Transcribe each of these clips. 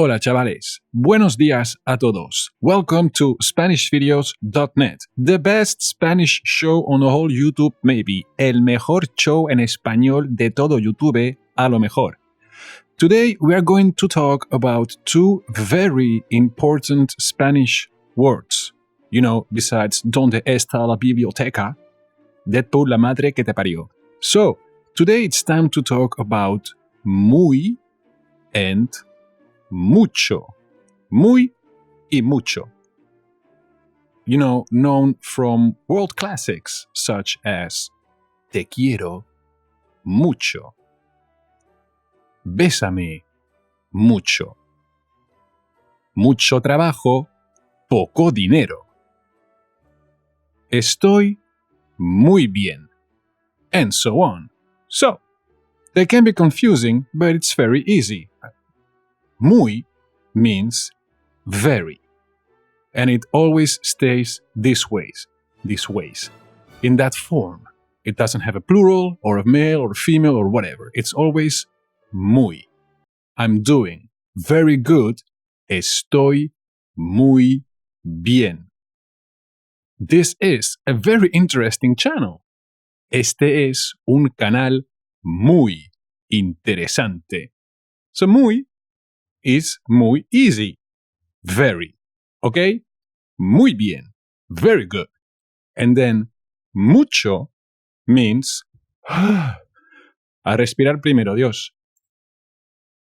Hola chavales, buenos días a todos. Welcome to SpanishVideos.net, the best Spanish show on the whole YouTube, maybe. El mejor show en español de todo YouTube, a lo mejor. Today we are going to talk about two very important Spanish words. You know, besides ¿Dónde está la biblioteca? Deadpool, la madre que te parió. So, today it's time to talk about muy and mucho. Muy y mucho. You know, known from world classics such as Te quiero mucho. Bésame mucho. Mucho trabajo, poco dinero. Estoy muy bien. And so on. So, they can be confusing, but it's very easy. Muy means very. And it always stays this ways. In that form. It doesn't have a plural, or a male, or a female, or whatever. It's always muy. I'm doing very good. Estoy muy bien. This is a very interesting channel. Este es un canal muy interesante. So muy is muy easy. Very. Okay? Muy bien. Very good. And then mucho means a respirar primero, Dios.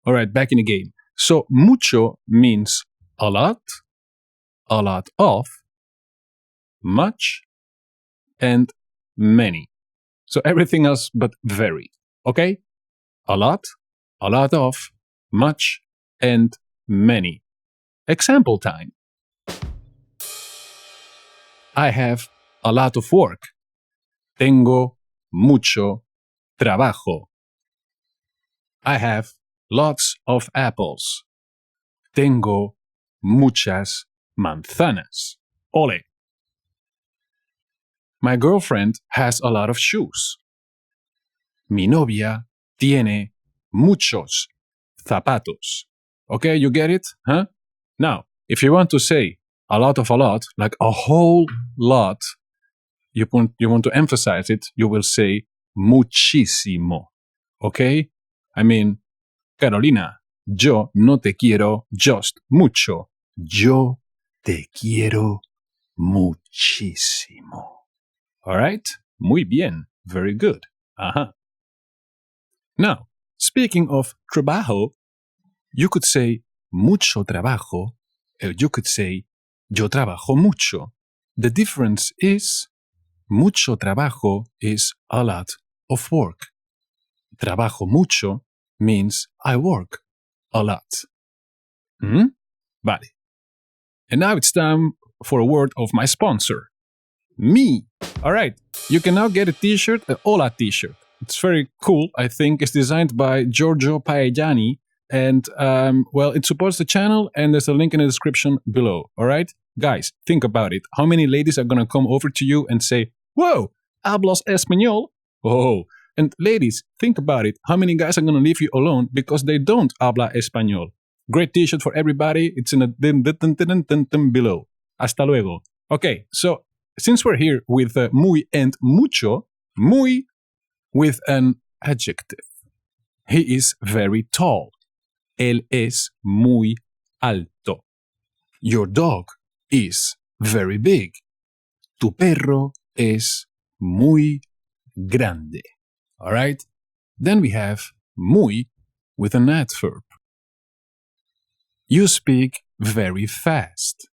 All right, back in the game. So mucho means a lot of, much, and many. So everything else but very. Okay? A lot of, much, and many. Example time. I have a lot of work. Tengo mucho trabajo. I have lots of apples. Tengo muchas manzanas. Ole. My girlfriend has a lot of shoes. Mi novia tiene muchos zapatos. Okay, you get it? Huh? Now, if you want to say a lot of a lot, like a whole lot, you want to emphasize it, you will say muchísimo. Okay? I mean, Carolina, yo no te quiero just mucho. Yo te quiero muchísimo. Alright? Muy bien. Very good. Uh-huh. Now, speaking of trabajo, you could say mucho trabajo, or you could say yo trabajo mucho. The difference is mucho trabajo is a lot of work. Trabajo mucho means I work a lot. Vale. And now it's time for a word of my sponsor. Me. All right. You can now get a t-shirt, a Hola t-shirt. It's very cool. I think it's designed by Giorgio Paellani. And, well, it supports the channel, and there's a link in the description below. All right? Guys, think about it. How many ladies are going to come over to you and say, whoa, hablas español? Oh, and ladies, think about it. How many guys are going to leave you alone because they don't habla español? Great t-shirt for everybody. It's in the below. Hasta luego. Okay, so since we're here with muy and mucho, muy with an adjective. He is very tall. Él es muy alto. Your dog is very big. Tu perro es muy grande. All right? Then we have muy with an adverb. You speak very fast.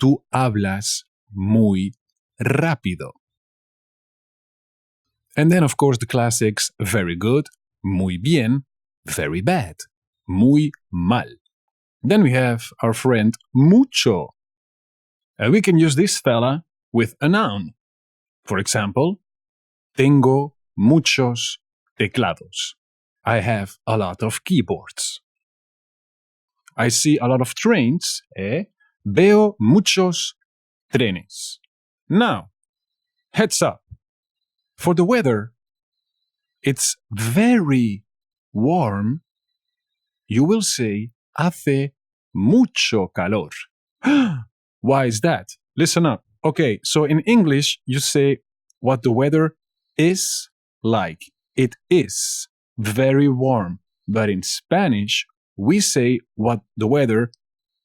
Tú hablas muy rápido. And then, of course, the classics, very good, muy bien, very bad, muy mal. Then we have our friend mucho. We can use this fella with a noun. For example, tengo muchos teclados. I have a lot of keyboards. I see a lot of trains. Veo muchos trenes. Now, heads up. For the weather, it's very warm. You will say hace mucho calor. Why is that? Listen up. Okay, so in English, you say what the weather is like. It is very warm. But in Spanish, we say what the weather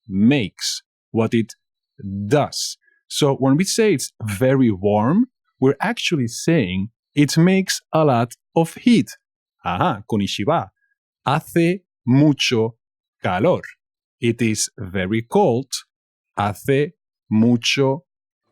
makes, what it does. So when we say it's very warm, we're actually saying it makes a lot of heat. Ajá, konnichiwa. Hace mucho calor. It is very cold. Hace mucho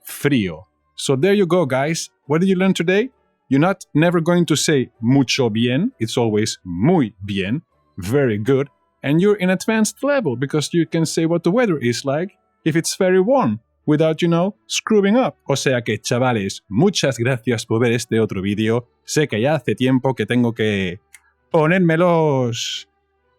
frío. So there you go, guys. What did you learn today? You're not never going to say mucho bien. It's always muy bien. Very good. And you're in advanced level because you can say what the weather is like if it's very warm without, screwing up. O sea que, chavales, muchas gracias por ver este otro vídeo. Sé que ya hace tiempo que tengo que ponérmelos,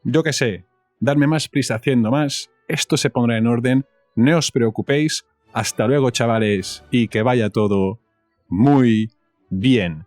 yo qué sé, darme más prisa haciendo más. Esto se pondrá en orden. No os preocupéis. Hasta luego, chavales, y que vaya todo muy bien.